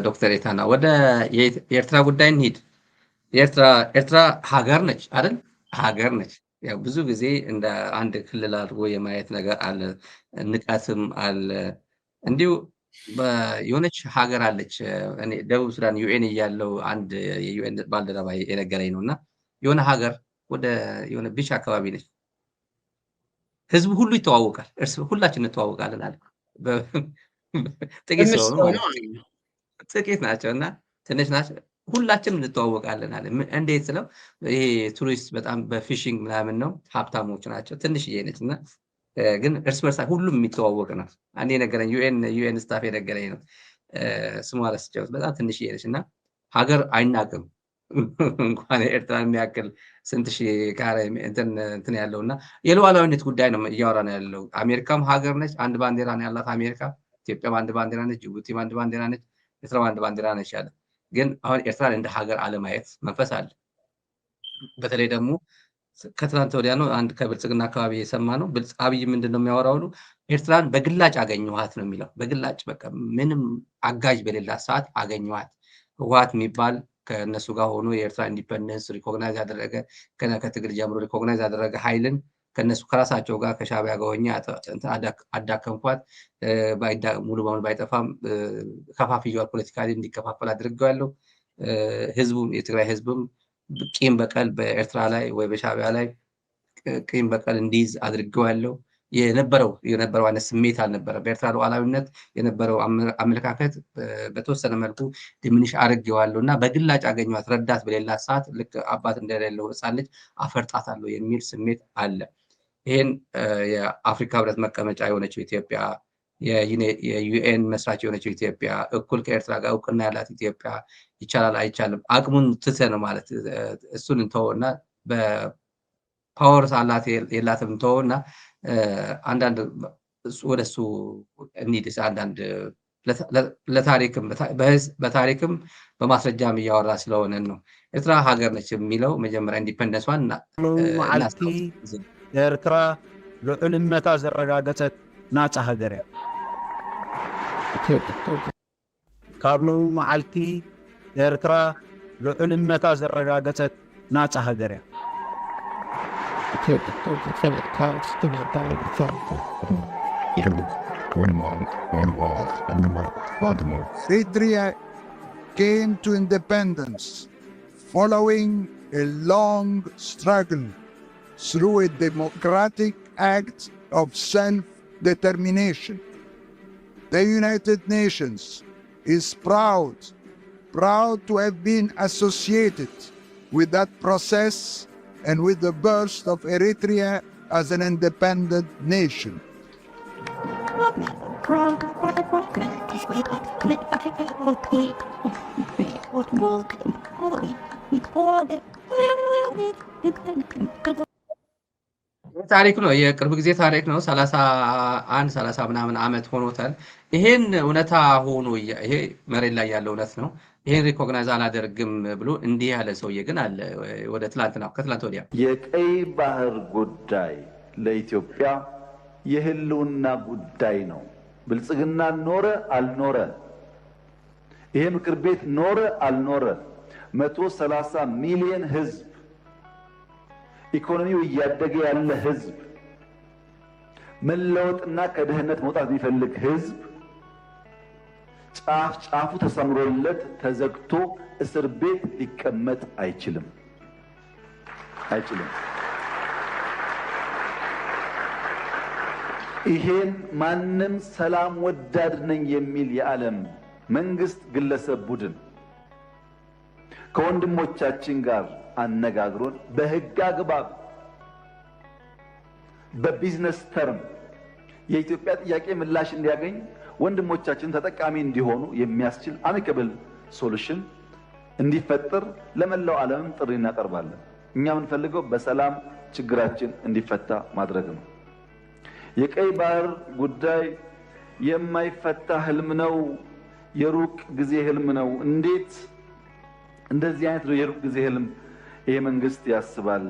ዶክተር ኤታና ወደ የኤርትራ ጉዳይ እንሂድ። ኤርትራ ሀገር ነች አይደል? ሀገር ነች። ያው ብዙ ጊዜ እንደ አንድ ክልል አድርጎ የማየት ነገር አለ፣ ንቀትም አለ። እንዲሁ የሆነች ሀገር አለች። እኔ ደቡብ ሱዳን ዩኤን እያለው አንድ የዩኤን ባልደረባ የነገረኝ ነው እና የሆነ ሀገር ወደ የሆነ ቢች አካባቢ ነች። ህዝቡ ሁሉ ይተዋወቃል፣ ሁላችን እንተዋወቃለን አለ። ጥቂት ሰው ነው ማለት ነው። ጥቂት ናቸው እና ትንሽ ናቸው። ሁላችንም እንተዋወቃለን አለ። እንዴት ስለው ይሄ ቱሪስት በጣም በፊሽንግ ምናምን ነው፣ ሀብታሞች ናቸው። ትንሽዬ ነች እና ግን እርስ በርሳ ሁሉም የሚተዋወቅ ነው። አንዴ የነገረኝ ዩኤን ስታፍ የነገረኝ ነው። ስሟ ረስቼው፣ በጣም ትንሽዬ ነች እና ሀገር አይናቅም እንኳን ኤርትራን የሚያክል ስንት ሺህ ካሬ እንትን ያለው እና የሉዓላዊነት ጉዳይ ነው እያወራ ነው ያለው። አሜሪካም ሀገር ነች፣ አንድ ባንዲራ ነው ያላት አሜሪካ። ኢትዮጵያ አንድ ባንዲራ ነች፣ ጅቡቲ አንድ ባንዲራ ነች፣ ኤርትራ አንድ ባንዲራ ነች ያለ። ግን አሁን ኤርትራን እንደ ሀገር አለማየት መንፈስ አለ። በተለይ ደግሞ ከትናንት ወዲያ ነው አንድ ከብልጽግና አካባቢ የሰማ ነው። አብይ ምንድን ነው የሚያወራው? ኤርትራን በግላጭ አገኘኋት ነው የሚለው። በግላጭ በቃ ምንም አጋዥ በሌላት ሰዓት አገኘኋት። ህወሓት የሚባል ከእነሱ ጋር ሆኖ የኤርትራ ኢንዲፐንደንስ ሪኮግናይዝ ያደረገ ከትግል ጀምሮ ሪኮግናይዝ ያደረገ ኃይልን ከነሱ ከራሳቸው ጋር ከሻዕቢያ ጋር ሆኜ አዳከምኳት፣ ሙሉ በሙሉ ባይጠፋም ከፋፍያዋል፣ ፖለቲካሊ እንዲከፋፈል አድርገዋለሁ። ህዝቡም የትግራይ ህዝብም ቂም በቀል በኤርትራ ላይ ወይ በሻዕቢያ ላይ ቂም በቀል እንዲይዝ አድርገዋለሁ። የነበረው አይነት ስሜት አልነበረ። በኤርትራ ሉዓላዊነት የነበረው አመለካከት በተወሰነ መልኩ ድምንሽ አድርጌዋለሁ እና በግላጭ አገኘኋት፣ ረዳት በሌላት ሰዓት ልክ አባት እንደሌለው ህፃን ልጅ አፈርጣታለሁ የሚል ስሜት አለ። ይህን የአፍሪካ ህብረት መቀመጫ የሆነችው ኢትዮጵያ፣ የዩኤን መስራች የሆነችው ኢትዮጵያ፣ እኩል ከኤርትራ ጋር እውቅና ያላት ኢትዮጵያ ይቻላል አይቻልም አቅሙን ትተን ማለት እሱን እንተወውና በፓወር አላት የላትም እንተወውና አንዳንድ ወደ እሱ እንሂድ። አንዳንድ በታሪክም በማስረጃም እያወራ ስለሆነ ነው። ኤርትራ ሀገር ነች የሚለው መጀመሪያ ኢንዲፐንደንሷን ኤርትራ ልዕልነታ ዘረጋገፀት ናፃ ሃገር እያ። ካብ ሎሚ መዓልቲ ኤርትራ ልዕልነታ ዘረጋገፀት ናፃ ሃገር እያ። Eritrea came to independence following a long struggle through a democratic act of self-determination. The United Nations is proud to have been associated with that process and with the birth of Eritrea as an independent nation. ታሪክ ነው፣ የቅርብ ጊዜ ታሪክ ነው። 30 ምናምን ዓመት ሆኖታል። ይሄን እውነታ ሆኖ ይሄ መሬት ላይ ያለው እውነት ነው። ይሄን ሪኮግናይዝ አላደርግም ብሎ እንዲህ ያለ ሰውዬ ግን አለ። ወደ ከትላንት ወዲያ የቀይ ባህር ጉዳይ ለኢትዮጵያ የህልውና ጉዳይ ነው። ብልጽግና ኖረ አልኖረ፣ ይሄ ምክር ቤት ኖረ አልኖረ፣ 130 ሚሊዮን ህዝብ፣ ኢኮኖሚው እያደገ ያለ ህዝብ፣ መለወጥና ከድህነት መውጣት የሚፈልግ ህዝብ ጫፉ ተሰምሮለት ተዘግቶ እስር ቤት ሊቀመጥ አይችልም። ይሄን ማንም ሰላም ወዳድ ነኝ የሚል የዓለም መንግስት፣ ግለሰብ፣ ቡድን ከወንድሞቻችን ጋር አነጋግሮን በህግ አግባብ በቢዝነስ ተርም የኢትዮጵያ ጥያቄ ምላሽ እንዲያገኝ ወንድሞቻችን ተጠቃሚ እንዲሆኑ የሚያስችል አሚካብል ሶሉሽን እንዲፈጠር ለመላው ዓለም ጥሪ እናቀርባለን። እኛ የምንፈልገው በሰላም ችግራችን እንዲፈታ ማድረግ ነው። የቀይ ባህር ጉዳይ የማይፈታ ህልም ነው፣ የሩቅ ጊዜ ህልም ነው። እንዴት እንደዚህ አይነት የሩቅ ጊዜ ህልም ይሄ መንግስት ያስባል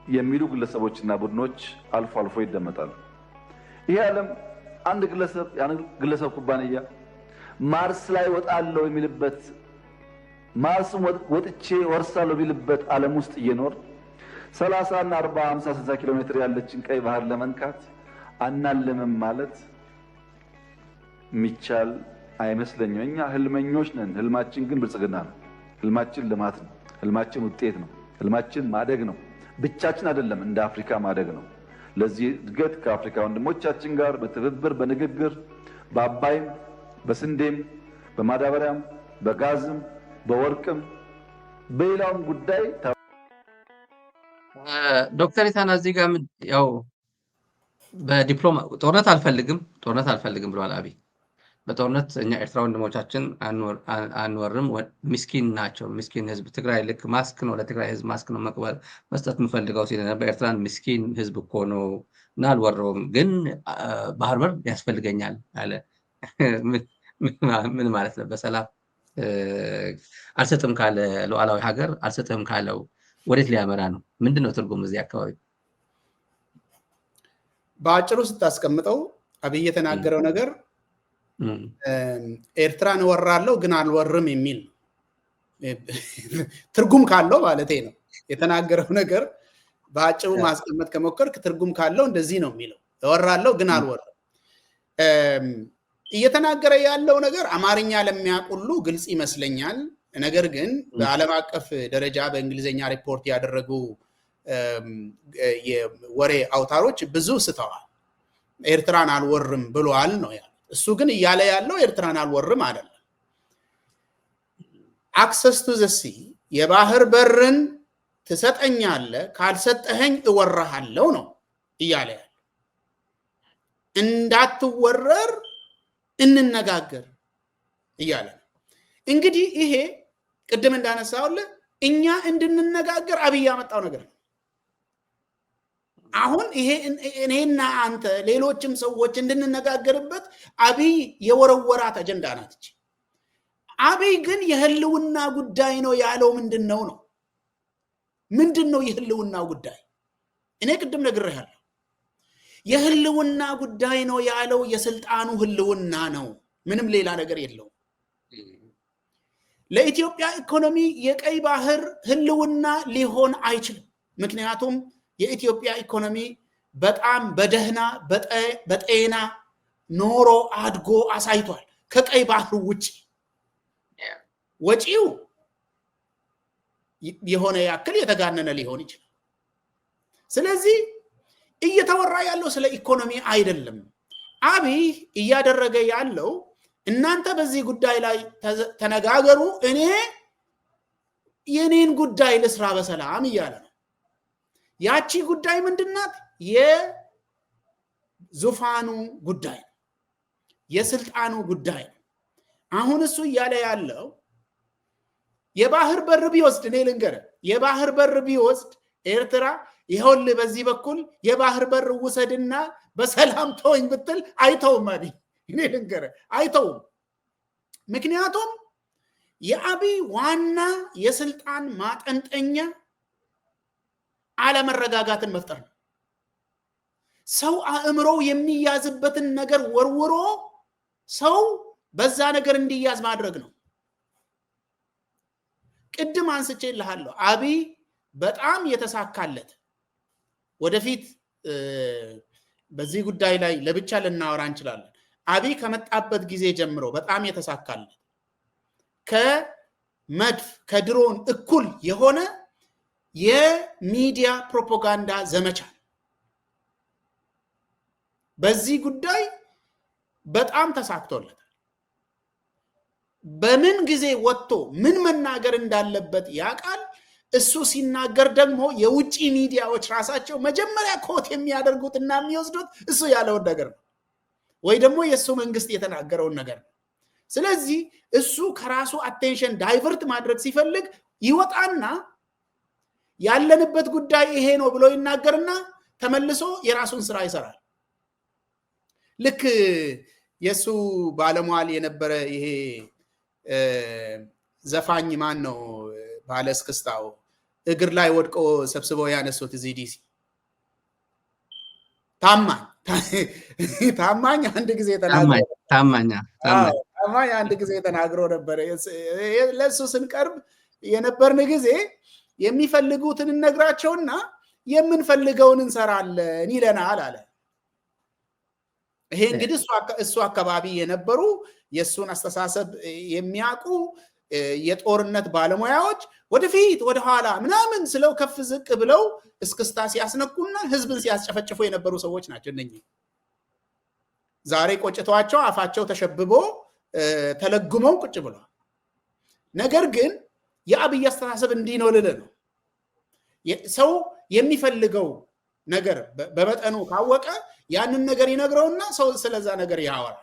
የሚሉ ግለሰቦችና ቡድኖች አልፎ ይደመጣሉ። ይሄ ዓለም አንድ ግለሰብ ኩባንያ ማርስ ላይ ወጣለሁ የሚልበት ማርስ ወጥቼ ወርሳለሁ የሚልበት ዓለም ውስጥ እየኖር 30 እና 40 50 60 ኪሎ ሜትር ያለችን ቀይ ባህር ለመንካት አናልምም ማለት የሚቻል አይመስለኝም። እኛ ህልመኞች ነን። ህልማችን ግን ብልጽግና ነው። ህልማችን ልማት ነው። ህልማችን ውጤት ነው። ህልማችን ማደግ ነው። ብቻችን አይደለም፣ እንደ አፍሪካ ማደግ ነው። ለዚህ እድገት ከአፍሪካ ወንድሞቻችን ጋር በትብብር በንግግር በአባይም በስንዴም በማዳበሪያም በጋዝም በወርቅም በሌላውም ጉዳይ ዶክተር ኢታና እዚህ ጋር ያው በዲፕሎማ ጦርነት አልፈልግም ብለዋል አብይ። በጦርነት እኛ ኤርትራ ወንድሞቻችን አንወርም፣ ምስኪን ናቸው። ምስኪን ህዝብ ትግራይ ልክ ማስክ ነው፣ ለትግራይ ህዝብ ማስክ ነው መቅበል መስጠት የምፈልገው ሲል ነበር። ኤርትራን ምስኪን ህዝብ እኮ ነው እና አልወረውም፣ ግን ባህር በር ያስፈልገኛል አለ። ምን ማለት ነው? በሰላም አልሰጥም ካለ ሉዓላዊ ሀገር አልሰጥም ካለው ወዴት ሊያመራ ነው? ምንድነው ትርጉም እዚህ አካባቢ? በአጭሩ ስታስቀምጠው አብይ የተናገረው ነገር ኤርትራን እወራለሁ ግን አልወርም የሚል ትርጉም ካለው ማለቴ ነው። የተናገረው ነገር በአጭሩ ማስቀመጥ ከሞከርክ ትርጉም ካለው እንደዚህ ነው የሚለው፣ እወራለሁ ግን አልወርም። እየተናገረ ያለው ነገር አማርኛ ለሚያውቁሉ ግልጽ ይመስለኛል። ነገር ግን በዓለም አቀፍ ደረጃ በእንግሊዝኛ ሪፖርት ያደረጉ የወሬ አውታሮች ብዙ ስተዋል። ኤርትራን አልወርም ብሏል ነው ያለው። እሱ ግን እያለ ያለው ኤርትራን አልወርም አይደለም። አክሰስ ቱ ዘ ሲ የባህር በርን ትሰጠኛለህ፣ ካልሰጠኸኝ እወራሃለሁ ነው እያለ ያለው። እንዳትወረር እንነጋገር እያለ ነው። እንግዲህ ይሄ ቅድም እንዳነሳውልህ እኛ እንድንነጋገር አብይ ያመጣው ነገር ነው። አሁን ይሄ እኔና አንተ ሌሎችም ሰዎች እንድንነጋገርበት አብይ የወረወራት አጀንዳ ናት። አብይ ግን የህልውና ጉዳይ ነው ያለው ምንድነው ነው? ምንድነው የህልውና ጉዳይ? እኔ ቅድም ነግሬሃለሁ። የህልውና ጉዳይ ነው ያለው የስልጣኑ ህልውና ነው። ምንም ሌላ ነገር የለውም። ለኢትዮጵያ ኢኮኖሚ የቀይ ባህር ህልውና ሊሆን አይችልም። ምክንያቱም የኢትዮጵያ ኢኮኖሚ በጣም በደህና በጤና ኖሮ አድጎ አሳይቷል። ከቀይ ባህር ውጪ ወጪው የሆነ ያክል የተጋነነ ሊሆን ይችላል። ስለዚህ እየተወራ ያለው ስለ ኢኮኖሚ አይደለም። አብይ እያደረገ ያለው እናንተ በዚህ ጉዳይ ላይ ተነጋገሩ፣ እኔ የኔን ጉዳይ ልስራ በሰላም እያለ ነው። ያቺ ጉዳይ ምንድናት? የዙፋኑ ጉዳይ ነው፣ የስልጣኑ ጉዳይ ነው። አሁን እሱ እያለ ያለው የባህር በር ቢወስድ፣ እኔ ልንገርህ፣ የባህር በር ቢወስድ ኤርትራ ይኸውልህ በዚህ በኩል የባህር በር ውሰድና በሰላም ተወኝ ብትል አይተውም። አብይ እኔ ልንገርህ አይተውም። ምክንያቱም የአብይ ዋና የስልጣን ማጠንጠኛ አለመረጋጋትን መፍጠር ነው። ሰው አእምሮ የሚያዝበትን ነገር ወርውሮ ሰው በዛ ነገር እንዲያዝ ማድረግ ነው። ቅድም አንስቼልሃለሁ። አብይ በጣም የተሳካለት ወደፊት በዚህ ጉዳይ ላይ ለብቻ ልናወራ እንችላለን። አብይ ከመጣበት ጊዜ ጀምሮ በጣም የተሳካለት ከመድፍ ከድሮን እኩል የሆነ የሚዲያ ፕሮፓጋንዳ ዘመቻ በዚህ ጉዳይ በጣም ተሳክቶለታል። በምን ጊዜ ወጥቶ ምን መናገር እንዳለበት ያውቃል። እሱ ሲናገር ደግሞ የውጪ ሚዲያዎች ራሳቸው መጀመሪያ ኮት የሚያደርጉትና የሚወስዱት እሱ ያለውን ነገር ነው፣ ወይ ደግሞ የእሱ መንግስት የተናገረውን ነገር ነው። ስለዚህ እሱ ከራሱ አቴንሽን ዳይቨርት ማድረግ ሲፈልግ ይወጣና ያለንበት ጉዳይ ይሄ ነው ብሎ ይናገርና ተመልሶ የራሱን ስራ ይሰራል። ልክ የሱ ባለሟል የነበረ ይሄ ዘፋኝ ማን ነው ባለ እስክስታው እግር ላይ ወድቆ ሰብስበው ያነሱት እዚህ ዲሲ ታማኝ አንድ ጊዜ ተናገረ። ኦባማ አንድ ጊዜ ተናግሮ ነበር ለሱ ስንቀርብ የነበርን ጊዜ የሚፈልጉትን እንነግራቸውና የምንፈልገውን እንሰራለን ይለናል አለ። ይሄ እንግዲህ እሱ አካባቢ የነበሩ የሱን አስተሳሰብ የሚያውቁ የጦርነት ባለሙያዎች ወደፊት ወደኋላ ምናምን ስለው ከፍ ዝቅ ብለው እስክስታ ሲያስነኩና ህዝብን ሲያስጨፈጭፉ የነበሩ ሰዎች ናቸው እነኚህ። ዛሬ ቆጭቷቸው አፋቸው ተሸብቦ ተለጉመው ቁጭ ብለዋል። ነገር ግን የአብይ አስተሳሰብ እንዲህ ነው ልል ነው። ሰው የሚፈልገው ነገር በመጠኑ ካወቀ ያንን ነገር ይነግረውና ሰው ስለዛ ነገር ያወራል።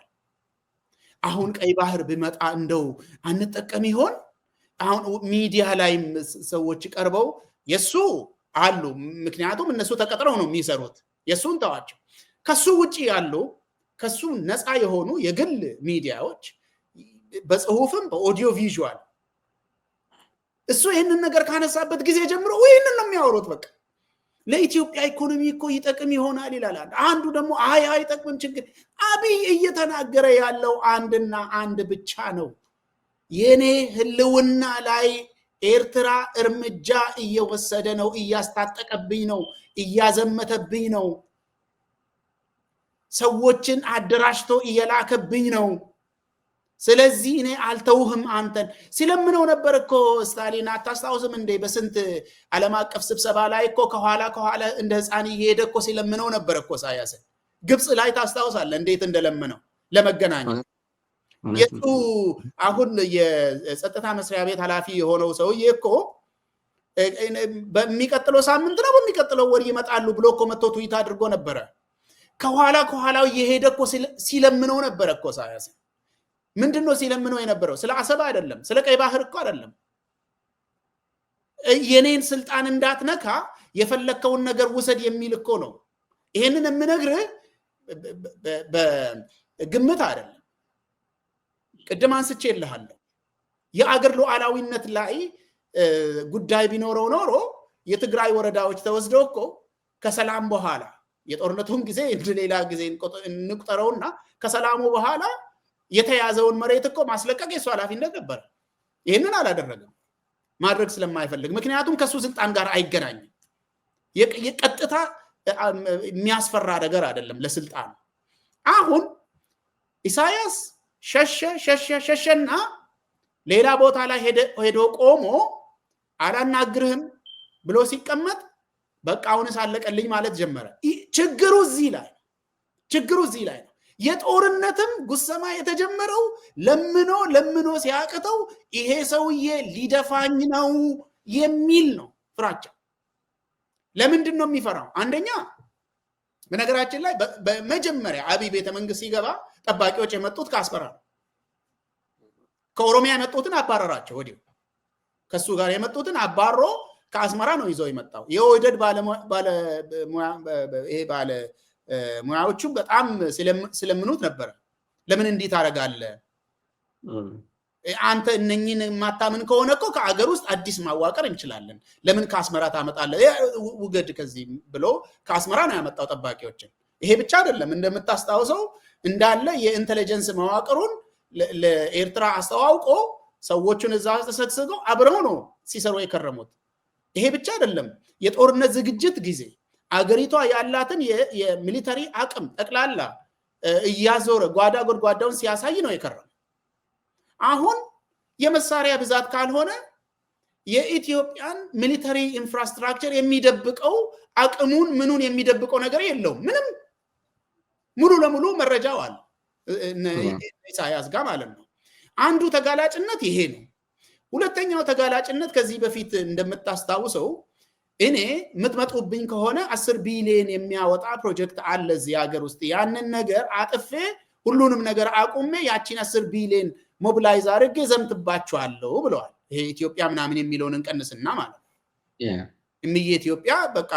አሁን ቀይ ባህር ቢመጣ እንደው አንጠቀም ይሆን? አሁን ሚዲያ ላይም ሰዎች ቀርበው የሱ አሉ። ምክንያቱም እነሱ ተቀጥረው ነው የሚሰሩት። የሱን ተዋቸው። ከሱ ውጪ ያሉ ከሱ ነፃ የሆኑ የግል ሚዲያዎች በጽሁፍም በኦዲዮ ቪዥዋል እሱ ይህንን ነገር ካነሳበት ጊዜ ጀምሮ ይህንን ነው የሚያወሩት። በቃ ለኢትዮጵያ ኢኮኖሚ እኮ ይጠቅም ይሆናል ይላል። አንዱ ደግሞ አይ አይጠቅምም ችግር። አብይ እየተናገረ ያለው አንድና አንድ ብቻ ነው። የኔ ህልውና ላይ ኤርትራ እርምጃ እየወሰደ ነው፣ እያስታጠቀብኝ ነው፣ እያዘመተብኝ ነው፣ ሰዎችን አደራጅቶ እየላከብኝ ነው። ስለዚህ እኔ አልተውህም አንተን ሲለምነው ነበር እኮ ስታሊን። አታስታውስም እንዴ? በስንት ዓለም አቀፍ ስብሰባ ላይ እኮ ከኋላ እንደ ህፃን እየሄደ እኮ ሲለምነው ነበር እኮ ኢሳያስ። ግብፅ ላይ ታስታውሳለህ እንዴት እንደለመነው ለመገናኘት። የቱ አሁን የጸጥታ መስሪያ ቤት ኃላፊ የሆነው ሰውዬ እኮ በሚቀጥለው ሳምንት ነው በሚቀጥለው ወር ይመጣሉ ብሎ እኮ መጥቶ ትዊት አድርጎ ነበረ። ከኋላው እየሄደ እኮ ሲለምነው ነበር እኮ ኢሳያስ። ምንድነው ሲለምነው የነበረው? ስለ አሰብ አይደለም፣ ስለ ቀይ ባህር እኮ አይደለም። የኔን ስልጣን እንዳትነካ የፈለከውን ነገር ውሰድ የሚል እኮ ነው። ይሄንን የምነግርህ በግምት አይደለም። ቅድም አንስቼልሃለሁ። የአገር ሉዓላዊነት ላይ ጉዳይ ቢኖረው ኖሮ የትግራይ ወረዳዎች ተወስደው እኮ ከሰላም በኋላ የጦርነቱን ጊዜ ሌላ ጊዜ እንቁጠረውና ከሰላሙ በኋላ የተያዘውን መሬት እኮ ማስለቀቅ የሱ ኃላፊነት ነበር። ይህንን አላደረገም፣ ማድረግ ስለማይፈልግ። ምክንያቱም ከሱ ስልጣን ጋር አይገናኝም። የቀጥታ የሚያስፈራ ነገር አይደለም ለስልጣን። አሁን ኢሳያስ ሸሸና ሌላ ቦታ ላይ ሄዶ ቆሞ አላናግርህም ብሎ ሲቀመጥ በቃ አሁንስ አለቀልኝ ማለት ጀመረ። ችግሩ እዚህ ላይ ነው። የጦርነትም ጉሰማ የተጀመረው ለምኖ ሲያቅተው ይሄ ሰውዬ ሊደፋኝ ነው የሚል ነው ፍራቻ። ለምንድን ነው የሚፈራው? አንደኛ በነገራችን ላይ በመጀመሪያ አብይ ቤተ መንግስት ሲገባ ጠባቂዎች የመጡት ከአስመራ ነው። ከኦሮሚያ የመጡትን አባረራቸው። ወዲሁ ከሱ ጋር የመጡትን አባሮ ከአስመራ ነው ይዘው የመጣው። የወደድ ሙያዎቹ በጣም ስለምኑት ነበረ። ለምን እንዲህ ታደርጋለህ? አንተ እነኚህን ማታምን ከሆነ እኮ ከአገር ውስጥ አዲስ ማዋቀር እንችላለን። ለምን ከአስመራ ታመጣለህ? ውገድ ከዚህ ብሎ ከአስመራ ነው ያመጣው ጠባቂዎችን። ይሄ ብቻ አይደለም፣ እንደምታስታውሰው እንዳለ የኢንተለጀንስ መዋቅሩን ለኤርትራ አስተዋውቆ ሰዎቹን እዛ ተሰግስገው አብረው ነው ሲሰሩ የከረሙት። ይሄ ብቻ አይደለም፣ የጦርነት ዝግጅት ጊዜ አገሪቷ ያላትን የሚሊተሪ አቅም ጠቅላላ እያዞረ ጓዳ ጎድጓዳውን ሲያሳይ ነው የከረመው። አሁን የመሳሪያ ብዛት ካልሆነ የኢትዮጵያን ሚሊተሪ ኢንፍራስትራክቸር የሚደብቀው አቅሙን ምኑን የሚደብቀው ነገር የለውም። ምንም ሙሉ ለሙሉ መረጃው አለ ኢሳያስ ጋር ማለት ነው። አንዱ ተጋላጭነት ይሄ ነው። ሁለተኛው ተጋላጭነት ከዚህ በፊት እንደምታስታውሰው እኔ የምትመጡብኝ ከሆነ 10 ቢሊዮን የሚያወጣ ፕሮጀክት አለ እዚህ ሀገር ውስጥ። ያንን ነገር አጥፌ ሁሉንም ነገር አቁሜ ያቺን 10 ቢሊዮን ሞቢላይዝ አድርጌ ዘምትባቸዋለሁ ብለዋል። ይሄ ኢትዮጵያ ምናምን የሚለውን እንቀንስና ማለት ነው። እምዬ ኢትዮጵያ በቃ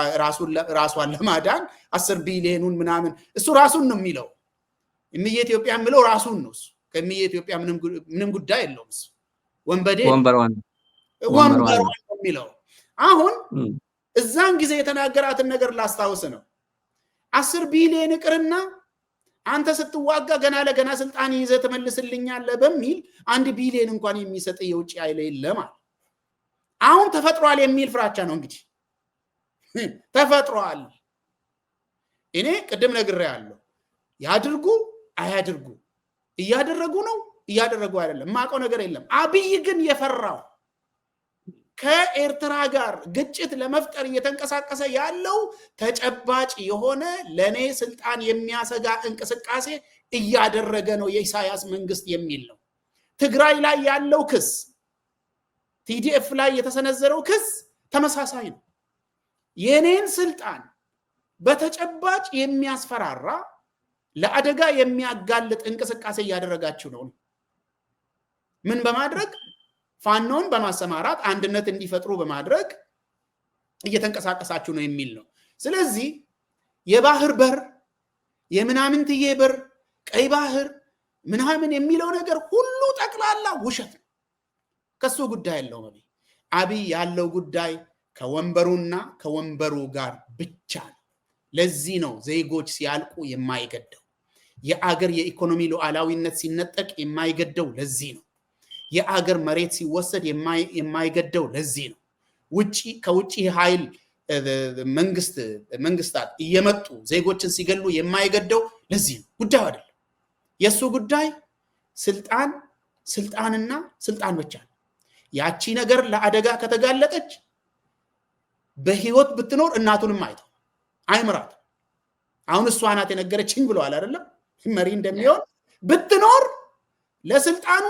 ራሷን ለማዳን 10 ቢሊዮኑን ምናምን እሱ ራሱን ነው የሚለው። እምዬ ኢትዮጵያ የሚለው ራሱን ነው። ከእምዬ ኢትዮጵያ ምንም ጉዳይ የለውም። እሱ ወንበዴ ወንበሯን ነው የሚለው። አሁን እዛን ጊዜ የተናገራትን ነገር ላስታውስ ነው። 10 ቢሊዮን ይቅርና አንተ ስትዋጋ ገና ለገና ስልጣን ይዘህ ተመልስልኛለህ በሚል 1 ቢሊዮን እንኳን የሚሰጥ የውጭ ኃይል የለም። አሁን ተፈጥሯል የሚል ፍራቻ ነው እንግዲህ ተፈጥሯል። እኔ ቅድም ነግሬያለሁ። ያድርጉ አያድርጉ እያደረጉ ነው እያደረጉ አይደለም ማቀው ነገር የለም። አብይ ግን የፈራው ከኤርትራ ጋር ግጭት ለመፍጠር እየተንቀሳቀሰ ያለው ተጨባጭ የሆነ ለኔ ስልጣን የሚያሰጋ እንቅስቃሴ እያደረገ ነው የኢሳያስ መንግስት የሚል ነው። ትግራይ ላይ ያለው ክስ ቲዲኤፍ ላይ የተሰነዘረው ክስ ተመሳሳይ ነው። የኔን ስልጣን በተጨባጭ የሚያስፈራራ ለአደጋ የሚያጋልጥ እንቅስቃሴ እያደረጋችሁ ነው። ምን በማድረግ ፋኖን በማሰማራት አንድነት እንዲፈጥሩ በማድረግ እየተንቀሳቀሳችሁ ነው የሚል ነው። ስለዚህ የባህር በር የምናምንትዬ በር ቀይ ባህር ምናምን የሚለው ነገር ሁሉ ጠቅላላ ውሸት ነው። ከሱ ጉዳይ ያለው ነው። አብይ ያለው ጉዳይ ከወንበሩና ከወንበሩ ጋር ብቻ ነው። ለዚህ ነው ዜጎች ሲያልቁ የማይገደው፣ የአገር የኢኮኖሚ ሉዓላዊነት ሲነጠቅ የማይገደው ለዚህ ነው። የአገር መሬት ሲወሰድ የማይገደው ለዚህ ነው። ከውጪ ኃይል መንግስታት እየመጡ ዜጎችን ሲገሉ የማይገደው ለዚህ ነው። ጉዳዩ አይደለም። የሱ ጉዳይ ስልጣንና ስልጣን ብቻ ነው። ያቺ ነገር ለአደጋ ከተጋለጠች በህይወት ብትኖር እናቱንም አይምራት። አሁን እሷ ናት የነገረችኝ ብለዋል አይደለም? መሪ እንደሚሆን ብትኖር ለስልጣኑ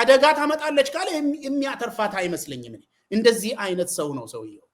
አደጋ ታመጣለች ካለ የሚያተርፋት አይመስለኝም። እንደዚህ አይነት ሰው ነው ሰውየው።